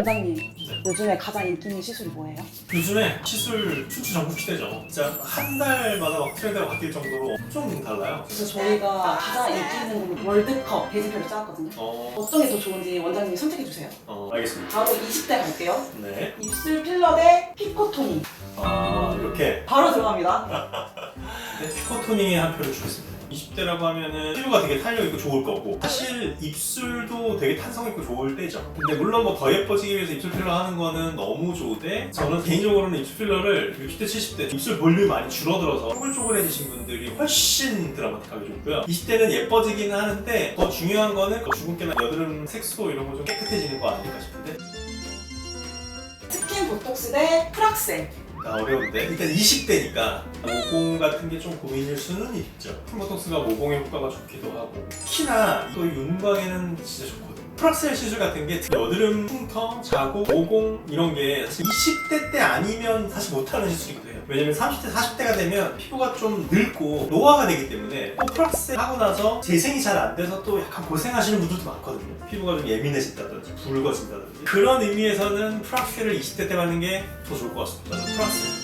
원장님, 요즘에 가장 인기 있는 시술이 뭐예요? 요즘에 시술 춘추 전국 시대죠. 진짜 한 달마다 막 트렌드가 바뀔 정도로 엄청 달라요. 그래서 저희가 가장 인기 있는 걸로 월드컵 베이징표를 짜왔거든요. 어떤 게 더 좋은지 원장님이 선택해주세요. 알겠습니다. 바로 20대 갈게요. 네. 입술 필러 대 피코토니. 이렇게. 바로 들어갑니다. 네, 피코토닝에 한 표를 주겠습니다. 20대라고 하면은 피부가 되게 탄력있고 좋을 거고, 사실 입술도 되게 탄성있고 좋을 때죠. 근데 물론 뭐 더 예뻐지기 위해서 입술 필러 하는 거는 너무 좋은데, 저는 개인적으로는 입술 필러를 60대, 70대 입술 볼륨이 많이 줄어들어서 쪼글쪼글해지신 분들이 훨씬 드라마틱하게 좋고요. 20대는 예뻐지기는 하는데 더 중요한 거는 주근깨나 여드름 색소 이런 거 좀 깨끗해지는 거 아닐까 싶은데. 스킨 보톡스 대 프락셀. 어려운데 일단 20대니까 모공 같은 게 좀 고민일 수는 있죠. 스킨보톡스가 모공에 효과가 좋기도 하고, 특히나 또 윤곽에는 진짜 좋거든요. 프락셀 시술 같은 게 여드름, 흉터, 자국, 모공 이런 게 사실 20대 때 아니면 사실 못하는 시술이기도 해요. 왜냐면 30대, 40대가 되면 피부가 좀 늙고 노화가 되기 때문에 또 프락셀 하고 나서 재생이 잘 안 돼서 또 약간 고생하시는 분들도 많거든요. 피부가 좀 예민해진다든지 붉어진다든지. 그런 의미에서는 프락셀을 20대 때 받는 게 더 좋을 것 같습니다. 저는 프락셀.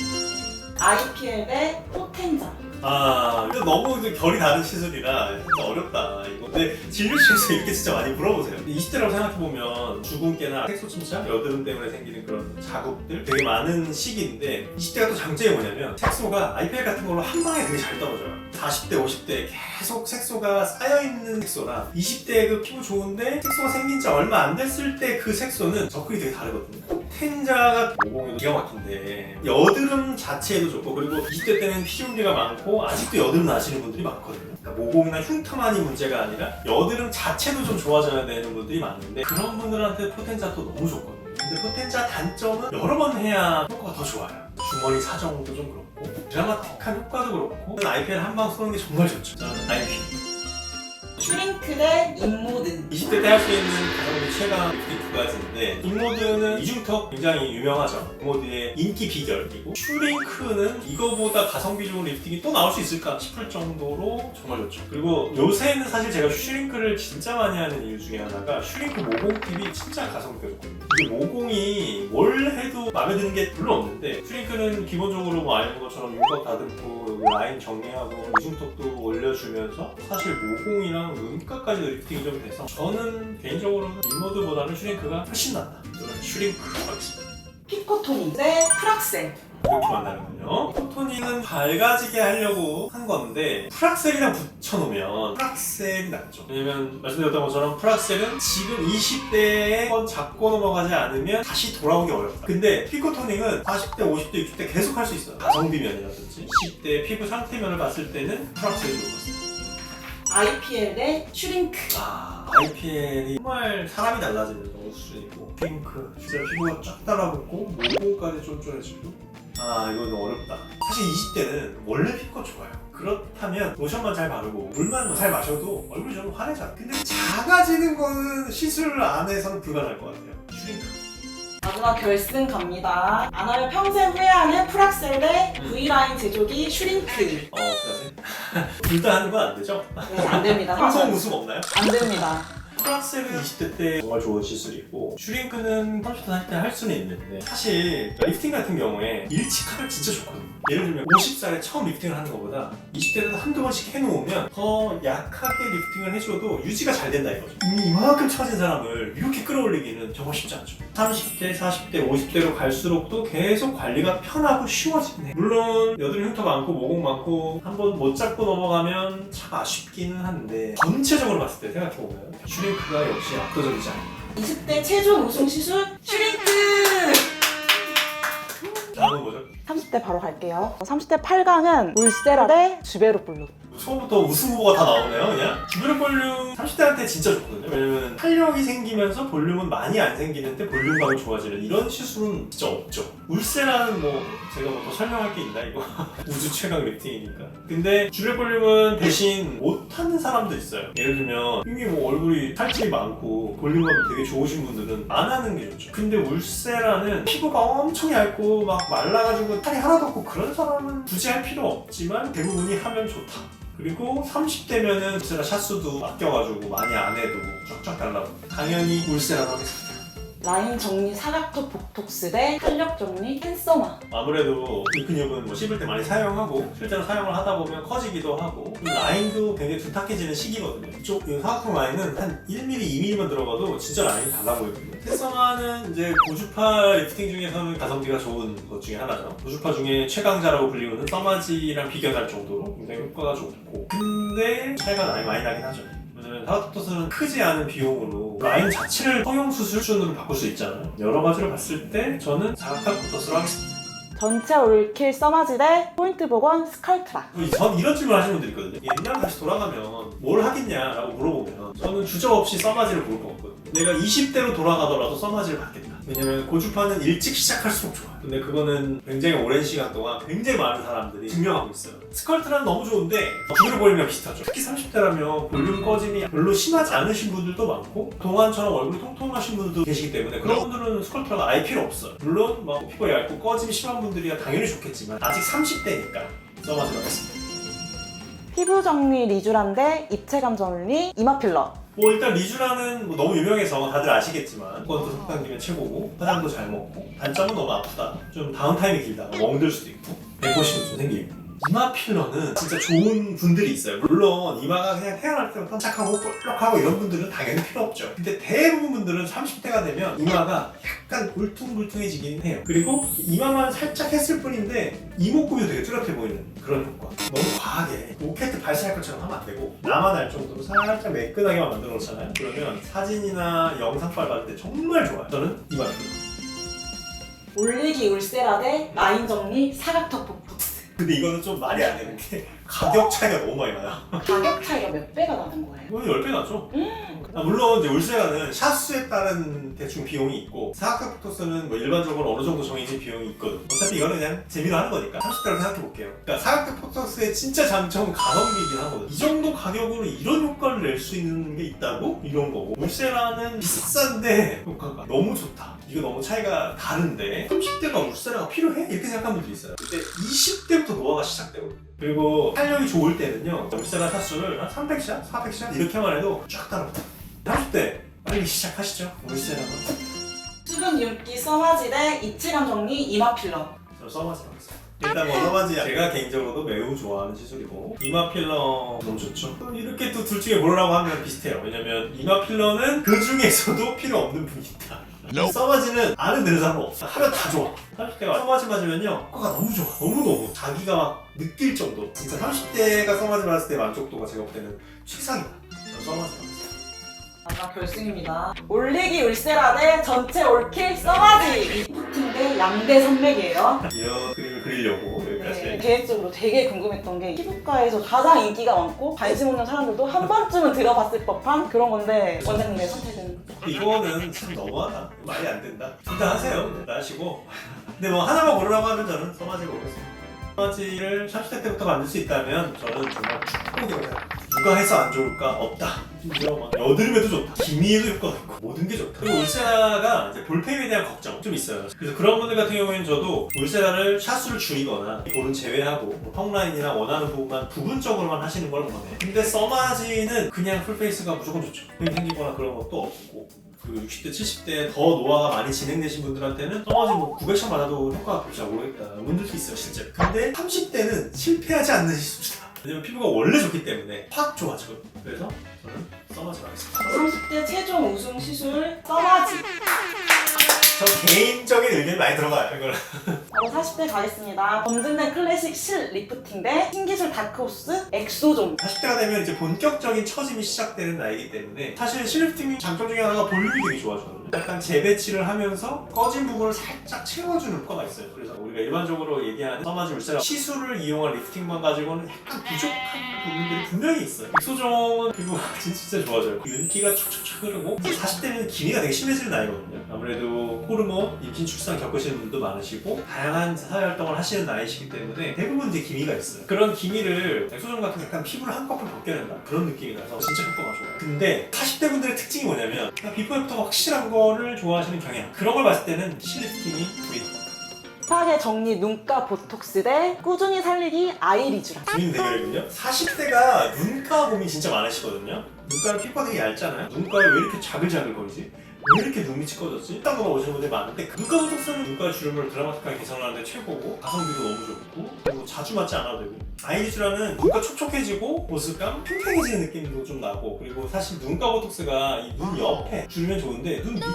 IPL 대 포텐자. 이거 너무 결이 다른 시술이라 진짜 어렵다 이거. 근데 진료실에서 이렇게 진짜 많이 물어보세요. 20대라고 생각해보면 주근깨나 색소 침착, 여드름 때문에 생기는 그런 자국들 되게 많은 시기인데, 20대가 또 장점이 뭐냐면 색소가 IPL 같은 걸로 한 방에 되게 잘 떨어져요. 40대, 50대 계속 색소가 쌓여있는 색소랑 20대 그 피부 좋은데 색소가 생긴 지 얼마 안 됐을 때 그 색소는 접근이 되게 다르거든요. 텐자가 모공에도 기가 막힌데 여드름 자체에도 좋고, 그리고 20대 때는 피부기가 많고 아직도 여드름 나시는 분들이 많거든요. 그러니까 모공이나 흉터만이 문제가 아니라 여드름 자체도 좀 좋아져야 되는 분들이 많은데, 그런 분들한테 포텐자도 너무 좋거든요. 근데 포텐자 단점은 여러 번 해야 효과가 더 좋아요. 주머니 사정도 좀 그렇고, 드라마틱한 효과도 그렇고, IPL 한 방 쏘는 게 정말 좋죠. 저는 IPL. 슈링크 대 인모드. 20대 때 할 수 있는 가성비 최강 리프팅 두 가지인데, 인모드는 이중턱 굉장히 유명하죠. 인모드의 인기 비결이고, 슈링크는 이거보다 가성비 좋은 리프팅이 또 나올 수 있을까 싶을 정도로 정말 좋죠. 그리고 요새는 사실 제가 슈링크를 진짜 많이 하는 이유 중에 하나가 슈링크 모공 팁이 진짜 가성비가 좋거든요. 이게 모공이 뭘 해도 마음에 드는 게 별로 없는데, 슈링크는 기본적으로 뭐 아는 것처럼 윤곽 다듬고 라인 정리하고 이중턱도 올려주면서 사실 모공이랑 눈가까지 리프팅이 좀 돼서, 저는 개인적으로는 인모드보다는 슈링크가 훨씬 낫다. 저는 슈링크 하겠습니다. 피코토니 대 프락셀. 이렇게 만나는군요. 피코토닝은 밝아지게 하려고 한 건데, 프락셀이랑 붙여놓으면 프락셀이 낫죠. 왜냐면 말씀드렸던 것처럼 프락셀은 지금 20대에 한번 잡고 넘어가지 않으면 다시 돌아오기 어렵다. 근데 피코토닝은 40대, 50대, 60대 계속 할 수 있어요. 가성비 면이라든지 10대 피부 상태 면을 봤을 때는 프락셀이 좋을 것 같습니다. IPL 대 슈링크. IPL이 정말 사람이 달라지는 그런 수준이고, 핑크 진짜 피부가 쫙 달라붙고 모공까지 쫀쫀해지고. 이거 너무 어렵다. 사실 20대는 원래 피부가 좋아요. 그렇다면 로션만 잘 바르고 물만 잘 마셔도 얼굴이 좀 환해져요. 근데 작아지는 거는 시술 안에서는 불가능할 것 같아요. 슈링크. 마지막 결승 갑니다. 안 하면 평생 후회하는 프락셀 대 V라인 제조기 슈링크. 둘 다 하는 건 안 되죠? 네, 안 됩니다. 방송 웃음 없나요? 안 됩니다. 프락셀은 20대 때 정말 좋은 시술이고, 슈링크는 30대 할 때 할 수는 있는데, 사실 리프팅 같은 경우에 일찍하면 진짜 좋거든요. 예를 들면 50살에 처음 리프팅을 하는 것보다 20대 때도 한두 번씩 해놓으면 더 약하게 리프팅을 해줘도 유지가 잘 된다 이거죠. 이미 이만큼 처진 사람을 이렇게 끌어올리기는 정말 쉽지 않죠. 30대, 40대, 50대로 갈수록 또 계속 관리가 편하고 쉬워지네. 물론 여드름 흉터 많고 모공 많고 한번 못 잡고 넘어가면 참 아쉽기는 한데, 전체적으로 봤을 때 생각해보면 슈링크가 역시 압도적이지 않나. 20대 최종 우승 시술 슈링크! 다음은 뭐죠? 30대 바로 갈게요. 30대 8강은 울세라 대 주베르볼륨. 처음부터 우승 후보가 다 나오네요, 그냥. 주베르 볼륨 30대한테 진짜 좋거든요. 왜냐면 탄력이 생기면서 볼륨은 많이 안 생기는데 볼륨감이 좋아지는 이런 시술은 진짜 없죠. 울세라는 뭐 제가 뭐 더 설명할 게 있나 이거? 우주 최강 리프팅이니까. 근데 주베르 볼륨은 대신 못하는 사람도 있어요. 예를 들면 이미 뭐 얼굴이 살집이 많고 볼륨감이 되게 좋으신 분들은 안 하는 게 좋죠. 근데 울세라는 피부가 엄청 얇고 막 말라가지고 살이 하나도 없고 그런 사람은 굳이 할 필요 없지만 대부분이 하면 좋다. 그리고 30대면은 울세라 샷수도 아껴가지고 많이 안 해도 쫙쫙 달라고. 당연히 울세라로 하겠습니다. 라인 정리 사각턱 보톡스 대 탄력 정리 캔서마. 아무래도 이 근육은 뭐 씹을 때 많이 사용하고 실제로 사용을 하다 보면 커지기도 하고 라인도 굉장히 두탁해지는 시기거든요. 이쪽 사각턱 라인은 한 1mm, 2mm만 들어가도 진짜 라인이 달라 보이거든요. 캔서마는 이제 고주파 리프팅 중에서는 가성비가 좋은 것 중에 하나죠. 고주파 중에 최강자라고 불리우는 서마지랑 비교할 정도로 굉장히 효과가 좋고, 근데 차이가 많이 나긴 하죠. 왜냐면 사각턱은 크지 않은 비용으로 라인 자체를 성형 수술 수준으로 바꿀 수 있잖아요. 여러 가지로 봤을 때 저는 사각턱 포토스로 하겠습니다. 전체 올킬 서마지 대 포인트 복원 스컬트라. 전 이런 질문 하시는 분들 있거든요. 옛날로 다시 돌아가면 뭘 하겠냐라고 물어보면 저는 주저없이 서마지를 고를 것 같거든요. 내가 20대로 돌아가더라도 서마지를 받겠다. 왜냐면 고주파는 일찍 시작할수록 좋아요. 근데 그거는 굉장히 오랜 시간 동안 굉장히 많은 사람들이 증명하고 있어요. 스컬트라는 너무 좋은데 주기를 볼륨이랑 비슷하죠. 특히 30대라면 볼륨 꺼짐이 별로 심하지 않으신 분들도 많고 동안처럼 얼굴이 통통하신 분들도 계시기 때문에 그런 분들은 스컬트라가 아예 필요 없어요. 물론 막 피부가 얇고 꺼짐이 심한 분들이야 당연히 좋겠지만 아직 30대니까 서마지로 하겠습니다. 피부 정리 리쥬란 대 입체감 정리 이마 필러. 뭐 일단 리쥬라는 뭐 너무 유명해서 다들 아시겠지만 그것도 속당기면 최고고 화장도 잘 먹고 단점은 너무 아프다. 좀 다운타임이 길다. 멍들 수도 있고 배고픔도 좀 생기고. 이마 필러는 진짜 좋은 분들이 있어요. 물론 이마가 그냥 태어날 때부터 착하고 볼록하고 이런 분들은 당연히 필요 없죠. 근데 대부분 분들은 30대가 되면 이마가 약간 울퉁불퉁해지긴 해요. 그리고 이마만 살짝 했을 뿐인데 이목구비도 되게 뚜렷해 보이는 그런 효과. 너무 과하게 로켓 발사할 것처럼 하면 안 되고 나만 알 정도로 살짝 매끈하게만 만들어 놓잖아요. 그러면 사진이나 영상 빨 받을 때 정말 좋아요. 저는 이마 필러. 올리기 울세라 대 라인 정리 사각턱 보톡스. 근데 이거는 좀 말이 안 되는 게 가격 차이가 너무 많이 나요. 가격 차이가 몇 배가 나는 거예요? 이건 10배 나죠? 물론 이제 울세라는 샷수에 따른 대충 비용이 있고 사각턱 포토스는 뭐 일반적으로 어느 정도 정해진 비용이 있거든. 어차피 이거는 그냥 재미로 하는 거니까 30대로 생각해 볼게요. 그러니까 사각턱 포토스의 진짜 장점은 가성비이긴 하거든. 이 정도 가격으로 이런 효과를 낼 수 있는 게 있다고? 이런 거고 울세라는 비싼데 효과가 너무 좋다. 이거 너무 차이가 다른데 30대가 울세라가 필요해? 이렇게 생각하는 분들이 있어요. 근데 20대부터 노화가 시작되거든요. 그리고 탄력이 좋을 때는요 울세라 샷수를 한 300샷, 400샷 이렇게만 해도 쫙 따라붙어요. 30대 빨리 시작하시죠. 울세라가 수분 윤기 서마지 대 입체감 정리 이마 필러. 저 서마지 하겠습니다. 일단 뭐 서마지 제가 개인적으로도 매우 좋아하는 시술이고 이마 필러 너무 좋죠. 이렇게 또 둘 중에 고르라고 하면 비슷해요. 왜냐면 이마 필러는 그 중에서도 필요 없는 분이 있다. 서마지는 아는 되는 사람은 없어. 하면 다 좋아. 30대가 서마지 맞으면요 효과가 너무 좋아. 너무너무 자기가 막 느낄 정도. 진짜 30대가 서마지 맞았을 때 만족도가 제가 볼 때는 최상이다. 저 서마지 맞았어요. 마지막 결승입니다. 올리기 울세라 대 전체 올킬 서마지. 리프팅 대 양대 산맥이에요. 이런 그림을 그리려고 여기까지. 네, 개인적으로 되게 궁금했던 게 피부과에서 가장 인기가 많고 관심 없는 사람들도 한 번쯤은 들어봤을 법한 그런 건데 원장님의 선택은? 이거는 참 너무하다. 말이 안 된다. 일단 하세요. 일단 하시고. 근데 뭐 하나만 고르라고 하면 저는 서마지를 고르겠습니다. 서마지를 30대 때부터 만들 수 있다면 저는 정말 축복이라고 생각합니다. 누가 해서 안 좋을까? 없다. 심지어 막 여드름에도 좋다. 기미에도 효과가 있고 모든 게 좋다. 그리고 울세라가 이제 볼펜에 대한 걱정 좀 있어요. 그래서 그런 분들 같은 경우에는 저도 울세라를 샷수를 줄이거나 볼은 제외하고 뭐 턱라인이나 원하는 부분만 부분적으로만 하시는 걸 원해. 근데 서마지는 그냥 풀페이스가 무조건 좋죠. 흠 생기거나 그런 것도 없고. 그리고 60대, 70대 더 노화가 많이 진행되신 분들한테는 서마지 뭐 900샷 맞아도 효과가 별로 잘 모르겠다. 분들도 있어요, 실제로. 근데 30대는 실패하지 않는 시술이다. 왜냐면 피부가 원래 좋기 때문에 확 좋아지거든요. 그래서 저는 서마지로 하겠습니다. 30대 최종 우승 시술 서마지. 저 개인적인 의견이 많이 들어가요, 이거는. 바로 40대 가겠습니다. 검증된 클래식 실 리프팅 대 신기술 다크호스 엑소존. 40대가 되면 이제 본격적인 처짐이 시작되는 나이기 때문에 사실 실리프팅의 장점 중에 하나가 볼륨이 되게 좋아져요. 약간 재배치를 하면서 꺼진 부분을 살짝 채워주는 효과가 있어요. 그래서 우리가 일반적으로 얘기하는 서마지 울세라 시술을 이용한 리프팅만 가지고는 약간 부족한 부분들이 분명히 있어요. 엑소존은 피부가 진짜 좋아져요. 윤기가 촉촉촉 흐르고 40대는 기미가 되게 심해지는 나이거든요. 아무래도 호르몬, 임신, 출산 겪으시는 분도 많으시고 다양한 사회활동을 하시는 나이시기 때문에 대부분 이제 기미가 있어요. 그런 기미를 엑소존 같은 약간 피부를 한꺼풀 벗겨낸다 그런 느낌이 나서 진짜 효과가 좋아요. 근데 40대 분들의 특징이 뭐냐면 비포 애프터가 확실한 거를 좋아하시는 경향. 그런 걸 봤을 때는 실리프팅이 보인다. 힙하게 정리 눈가 보톡스 대 꾸준히 살리기 아이 리쥬라. 재밌는 대결이군요. 40대가 눈가 고민 진짜 많으시거든요. 눈가는 피부가 되게 얇잖아요. 눈가에 왜 이렇게 자글자글 거리지? 왜 이렇게 눈밑이 꺼졌지? 딱 보고 오시는 분들이 많은데 눈가 보톡스는 눈가 주름을 드라마틱하게 개선하는데 최고고 가성비도 너무 좋고 그리고 자주 맞지 않아도 되고 아이리쥬라는 눈가 촉촉해지고 보습감 팽팽해지는 느낌도 좀 나고 그리고 사실 눈가 보톡스가 이 눈 옆에 주르면 좋은데 눈 밑에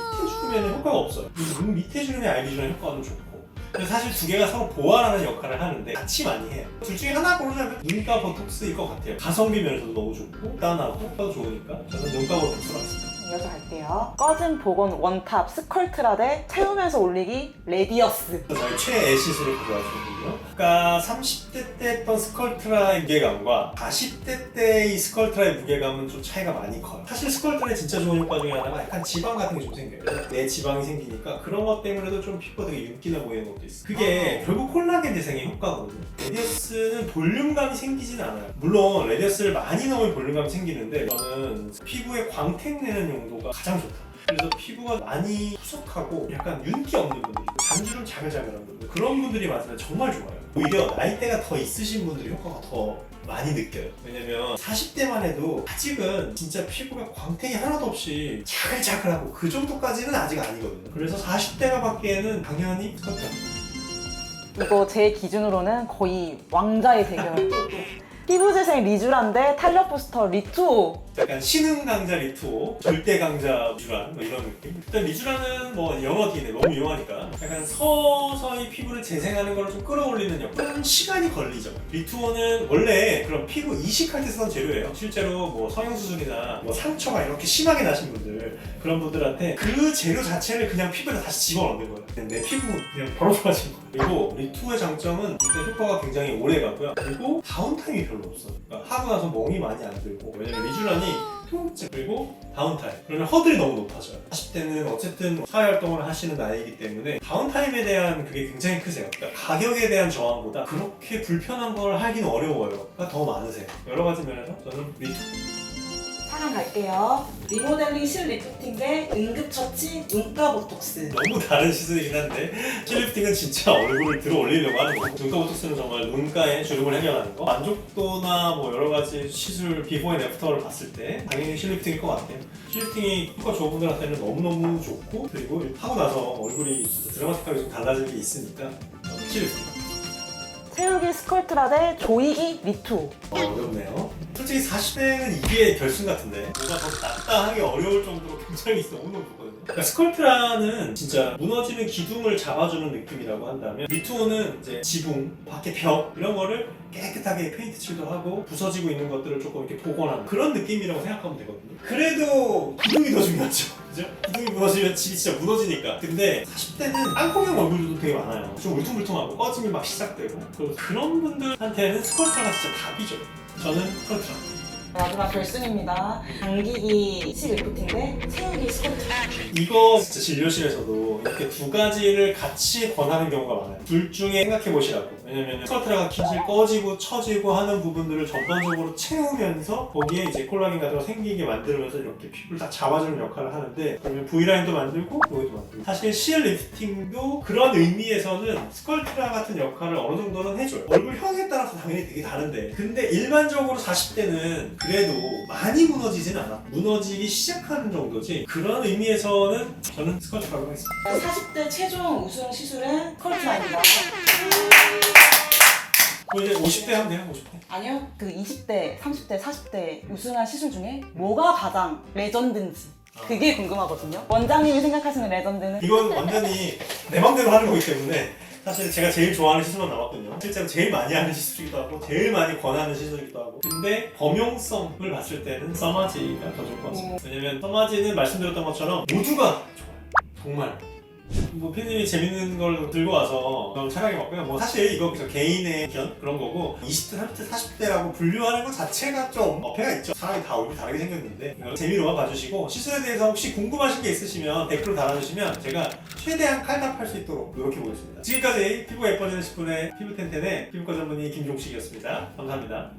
주르면 효과가 없어요. 그래서 눈 밑에 주르면 아이리쥬는 효과가 좀 좋고 근데 사실 두 개가 서로 보완하는 역할을 하는데 같이 많이 해요. 둘 중에 하나 고르자면 눈가 보톡스일 것 같아요. 가성비 면에서도 너무 좋고 단하고 효과도 좋으니까 저는 눈가 보톡스로 하겠습니다. 이어서 갈게요. 꺼진 복원 원탑 스컬트라 대 채우면서 올리기 레디어스. 저희 최애 시술을 가져왔거든요. 그러니까 30대 때 했던 스컬트라의 무게감과 40대 때의 스컬트라의 무게감은 좀 차이가 많이 커요. 사실 스컬트라의 진짜 좋은 효과 중에 하나가 약간 지방 같은 게 좀 생겨요. 내 지방이 생기니까 그런 것 때문에도 좀 피부가 되게 윤기나 보이는 것도 있어요. 그게 결국 콜라겐 재생의 효과거든요. 레디어스는 볼륨감이 생기지는 않아요. 물론 레디어스를 많이 넣으면 볼륨감이 생기는데 저는 피부에 광택 내는 용도가 가장 좋다. 그래서 피부가 많이 푸석하고 약간 윤기 없는 분들, 잔주름 자글자글한 분들 그런 분들이 맞으면 정말 좋아요. 오히려 나이대가 더 있으신 분들이 효과가 더 많이 느껴요. 왜냐면 40대만 해도 아직은 진짜 피부가 광택이 하나도 없이 자글자글하고 그 정도까지는 아직 아니거든요. 그래서 40대가 받기에는 당연히 스컬트라. 이거 제 기준으로는 거의 왕자의 대결. 피부재생 리쥬란데 탄력 부스터 리투오. 약간 신흥 강자 리투오, 절대 강자 리쥬란 뭐 이런 느낌. 일단 리쥬란은 뭐 영어 D네 너무 유용하니까 약간 서서히 피부를 재생하는 걸 좀 끌어올리는 역할. 시간이 걸리죠. 리투오는 원래 그런 피부 이식할 때 쓰던 재료예요. 실제로 뭐 성형수술이나 뭐 상처가 이렇게 심하게 나신 분들 그런 분들한테 그 재료 자체를 그냥 피부에 다시 집어넣는 거예요. 내 피부 그냥 바로 좋아진 거예요. 그리고 리투오의 장점은 일단 효과가 굉장히 오래 가고요. 그리고 다운타임이 별로 없어요. 그러니까 하고 나서 멍이 많이 안 들고 왜냐면 리쥬란이 통증 그리고 다운타임 그러면 허들이 너무 높아져요. 40대는 어쨌든 사회활동을 하시는 나이이기 때문에 다운타임에 대한 그게 굉장히 크세요. 그러니까 가격에 대한 저항보다 그렇게 불편한 걸 하긴 어려워요. 가 더 많으세요. 여러 가지 면에서 저는 리투. 4강 갈게요. 리모델링 실 리프팅 대 응급처치 눈가 보톡스. 너무 다른 시술이긴 한데 실리프팅은 진짜 얼굴을 들어 올리려고 하는 거고 눈가 보톡스는 정말 눈가의 주름을 해결하는 거. 만족도나 뭐 여러 가지 시술 비포 앤 애프터를 봤을 때 당연히 실리프팅일 것 같아요. 실리프팅이 효과 좋은 분들한테는 너무너무 좋고 그리고 하고 나서 얼굴이 진짜 드라마틱하게 좀 달라질 게 있으니까 실리프팅. 채우기 스컬트라 대 조이기 리투오. 어렵네요. 솔직히 40대는 이게 결승 같은데 뭔가 더 낫다 하기 어려울 정도로 굉장히 너무너무 좋거든요. 그러니까 스컬트라는 진짜 무너지는 기둥을 잡아주는 느낌이라고 한다면 리투오는 이제 지붕, 밖에 벽 이런 거를 깨끗하게 페인트 칠도 하고 부서지고 있는 것들을 조금 이렇게 복원하는 그런 느낌이라고 생각하면 되거든요. 그래도 기둥이 더 중요하죠. 그죠? 기둥이 무너지면 집이 진짜 무너지니까. 근데 40대는 땅콩형 얼굴들도 되게 많아요. 좀 울퉁불퉁하고 꺼짐이 막 시작되고 그런 분들한테는 스컬트라가 진짜 답이죠. 저는 스컬트라. 마지막 결승입니다. 당기기 실 리프팅 대 채우기 스컬트라. 이거 진짜 진료실에서도 이렇게 두 가지를 같이 권하는 경우가 많아요. 둘 중에 생각해 보시라고. 왜냐면 스컬트라가 기질 꺼지고 처지고 하는 부분들을 전반적으로 채우면서 거기에 이제 콜라겐 같은 거 생기게 만들면서 이렇게 피부를 다 잡아주는 역할을 하는데 그러면 V라인도 만들고 여기도 만들고 사실 실 리프팅도 그런 의미에서는 스컬트라 같은 역할을 어느 정도는 해줘요. 얼굴형에 따라서 당연히 되게 다른데 근데 일반적으로 40대는 그래도 많이 무너지진 않아. 무너지기 시작하는 정도지 그런 의미에서는 저는 스컬트라고 하겠습니다. 40대 최종 우승 시술은 스컬트라입니다. 그럼 이제 50대 하면 돼요? 50대? 아니요. 그 20대, 30대, 40대 우승한 시술 중에 뭐가 가장 레전드인지 그게 궁금하거든요. 원장님이 생각하시는 레전드는? 이건 완전히 내 맘대로 하는 거기 때문에 사실 제가 제일 좋아하는 시술만 나왔거든요. 실제로 제일 많이 하는 시술이기도 하고 제일 많이 권하는 시술이기도 하고 근데 범용성을 봤을 때는 써마지가 더 좋을 것 같습니다. 왜냐면 써마지는 말씀드렸던 것처럼 모두가 좋아요. 정말. 뭐 팬님이 재밌는 걸 들고 와서 촬영해봤고요. 뭐 사실 이거 개인의 의견 그런 거고 20대, 30대, 40대라고 분류하는 것 자체가 좀 어폐가 있죠. 사람이 다 얼굴이 다르게 생겼는데 이걸 재미로만 봐주시고 시술에 대해서 혹시 궁금하신 게 있으시면 댓글로 달아주시면 제가 최대한 칼답할 수 있도록 노력해보겠습니다. 지금까지 피부가 예뻐지는 10분의 피부텐텐의 피부과 전문의 김종식이었습니다. 감사합니다.